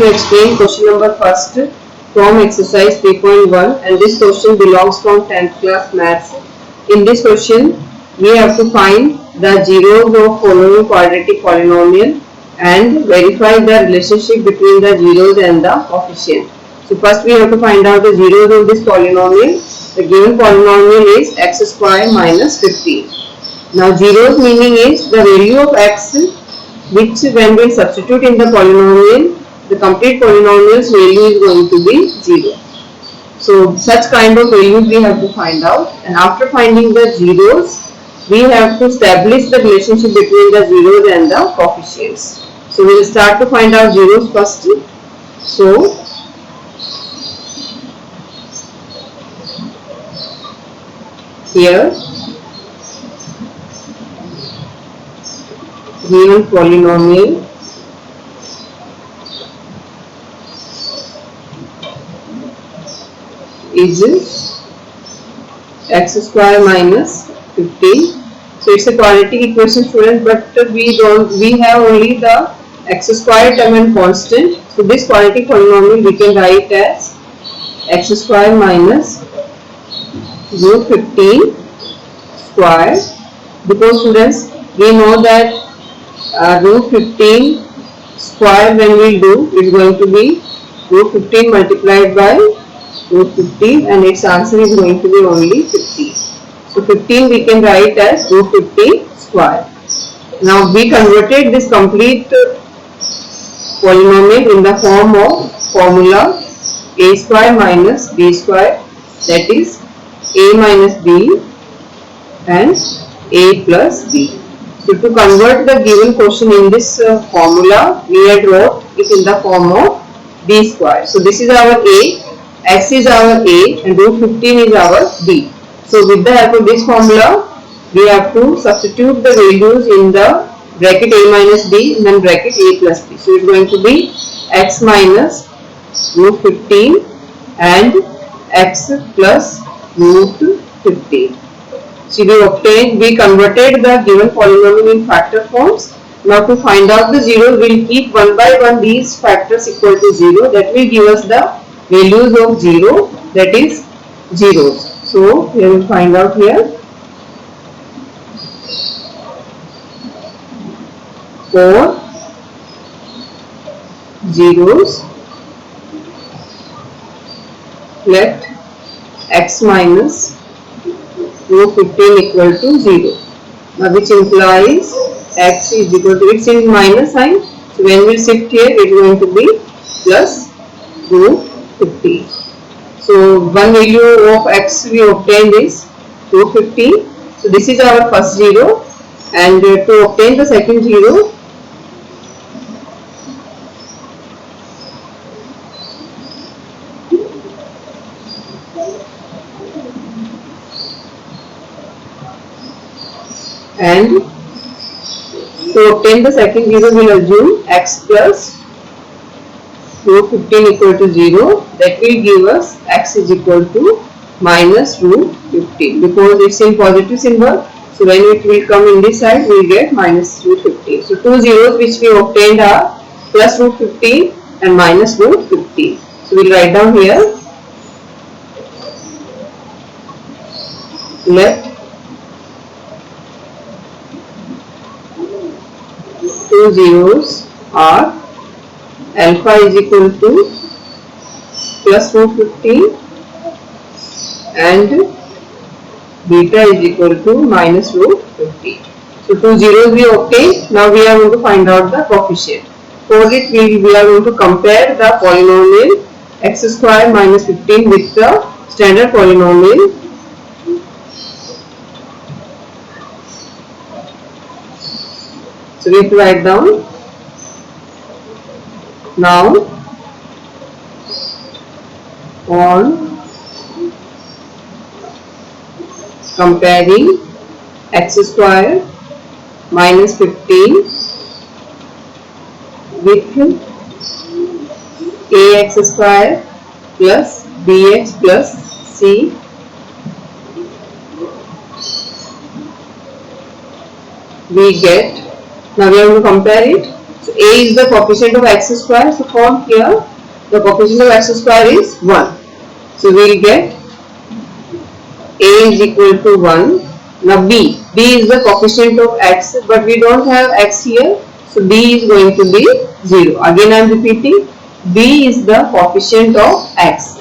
to explain question number first from exercise 3.1, and this question belongs from 10th class maths. In this question, we have to find the zeros of following quadratic polynomial and verify the relationship between the zeros and the coefficient. So first we have to find out the zeros of this polynomial. The given polynomial is x square minus 15. Now zeros meaning is the value of x which when we substitute in the polynomial, the complete polynomial's value is going to be 0. So such kind of values we have to find out, and after finding the zeros, we have to establish the relationship between the zeros and the coefficients. So we will start to find out zeros first. So here given polynomial is x square minus 15. So it's a quadratic equation, student, but we have only the x square term and constant. So this quadratic polynomial we can write as x square minus root 15 square, because students we know that root 15 square when we do is going to be root 15 multiplied by root 15, and its answer is going to be only 15. So 15 we can write as root 15 square. Now we converted this complete polynomial in the form of formula a square minus b square, that is a minus b and a plus b. So to convert the given question in this formula, we had wrote it in the form of b square. So this is our a, x is our a, and root 15 is our b. So with the help of this formula, we have to substitute the values in the bracket a minus b and then bracket a plus b. So it's going to be x minus root 15 and x plus root 15. So we converted the given polynomial in factor forms. Now to find out the zeros, we will keep one by one these factors equal to 0. That will give us the values of 0, that is zeros. So we will find out here 4 zeros. Let x minus root 15 equal to 0. Now which implies x is equal to, it is minus sign, so when we shift here it is going to be plus root 15. So one value of x we obtained is root 15. So this is our first zero, and to obtain the second zero, and to obtain the second zero, we will assume x plus root 15 equal to 0. That will give us x is equal to minus root 15, because it's in positive symbol. So when it will come in this side, we will get minus root 15. So two zeros which we obtained are plus root 15 and minus root 15. So we will write down here, let two zeros are alpha is equal to plus root 15 and beta is equal to minus root 15. So two zeros we obtained. Now we are going to find out the coefficient. For it we are going to compare the polynomial x square minus 15 with the standard polynomial. So we have to write down. Now on comparing x square minus 15 with ax square plus bx plus c, we get, now we have to compare it. So a is the coefficient of x square. So from here the coefficient of x square is 1. So we will get a is equal to 1. Now b is the coefficient of x, but we don't have x here. So b is going to be 0. Again I am repeating, b is the coefficient of x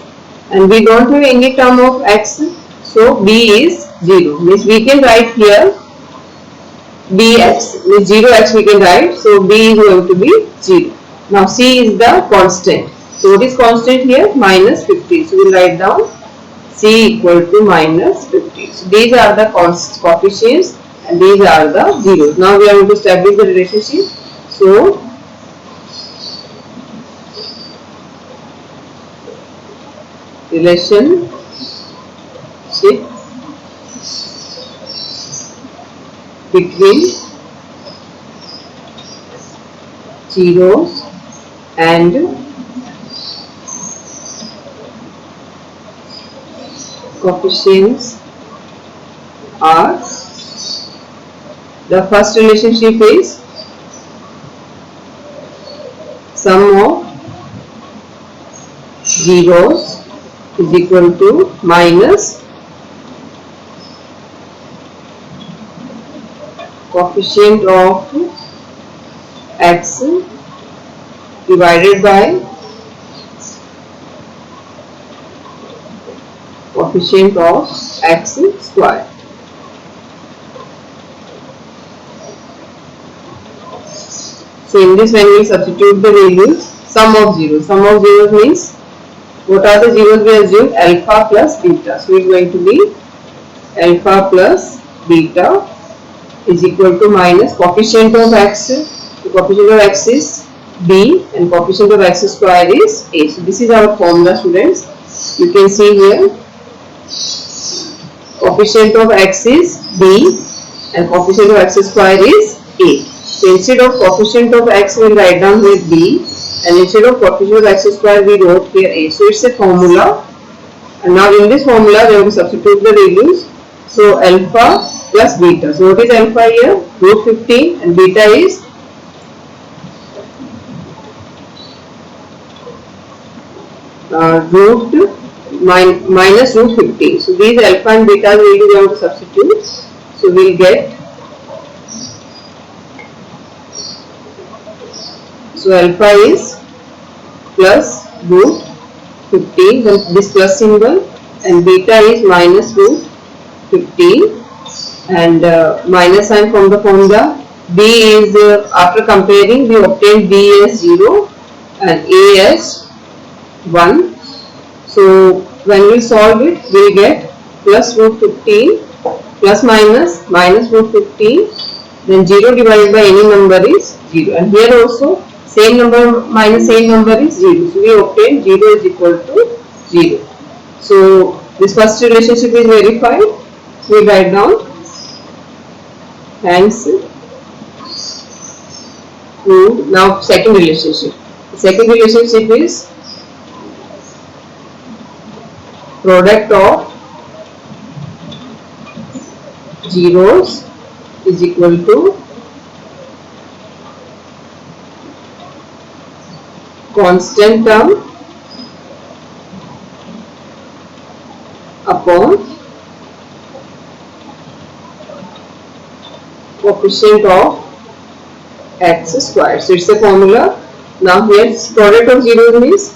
and we don't have any term of x. So b is 0. Means we can write here bx, means 0x we can write. So b is going to be 0. Now c is the constant. So what is constant here? Minus 15. So we will write down c equal to minus 15. So these are the coefficients and these are the zeros. Now we are going to establish the relationship. So relationship between zeros and coefficients are, the first relationship is sum of zeros is equal to minus coefficient of x divided by coefficient of x square. So in this, when we substitute the values, sum of zeros means what are the zeros we assume? Alpha plus beta. So it is going to be alpha plus beta is equal to minus coefficient of x. The coefficient of x is b and coefficient of x square is a. So this is our formula, students. You can see here coefficient of x is b and coefficient of x square is a. So instead of coefficient of x we will write down here b and instead of coefficient of x square we wrote here a. So it's a formula, and now in this formula we have to substitute the values. So alpha plus beta. So what is alpha here? Root 15 and beta is minus root 15. So these alpha and beta values we have to substitute. So we will get, so alpha is plus root 15, then this plus symbol, and beta is minus root 15 and minus sign from the formula. B is after comparing we obtain B as 0 and A as 1. So when we solve it we will get plus root 15 plus minus root 15, then 0 divided by any number is 0, and here also same number minus same number is 0. So we obtain 0 is equal to 0. So this first relationship is verified. So we write down hence now second relationship. The second relationship is product of zeros is equal to constant term upon coefficient of x square. So it's a formula. Now here product of zeros means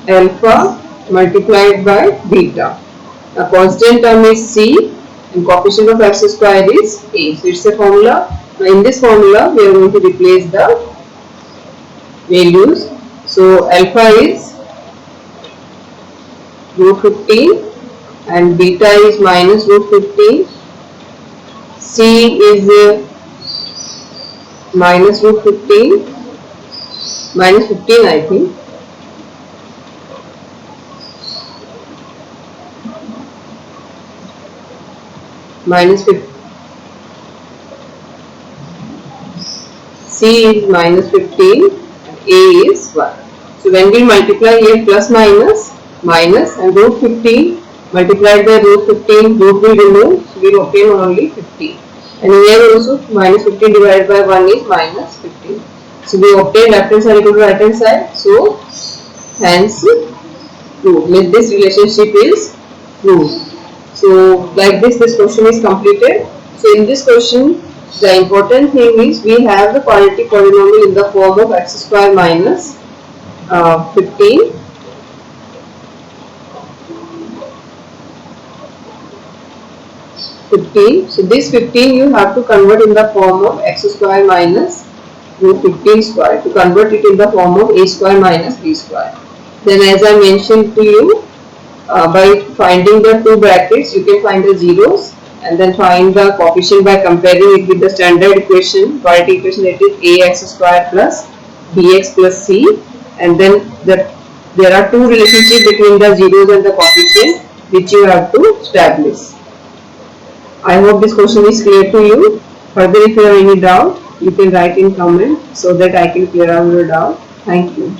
alpha multiplied by beta. The constant term is c and coefficient of x square is a. So it's a formula. Now in this formula we are going to replace the values. So alpha is root 15 and beta is minus root 15. C is minus root 15, minus 15 I think. Minus 15. C is minus 15 and A is 1. So when we multiply here plus minus and root 15 multiplied by root 15, root will remove, so we will obtain only 15. And here also minus 15 divided by 1 is minus 15. So we obtain left hand side equal to right hand side. So hence proved. This relationship is proved. So like this question is completed. So in this question, the important thing is we have the quadratic polynomial in the form of x square minus 15. So this 15 you have to convert in the form of x square minus root 15 square, to convert it in the form of a square minus b square. Then as I mentioned to you, by finding the two brackets you can find the zeros and then find the coefficient by comparing it with the standard equation, quadratic equation, that is ax square plus bx plus c, and then there are two relationships between the zeros and the coefficient which you have to establish. I hope this question is clear to you. Further, if you have any doubt, you can write in comment so that I can clear out your doubt. Thank you.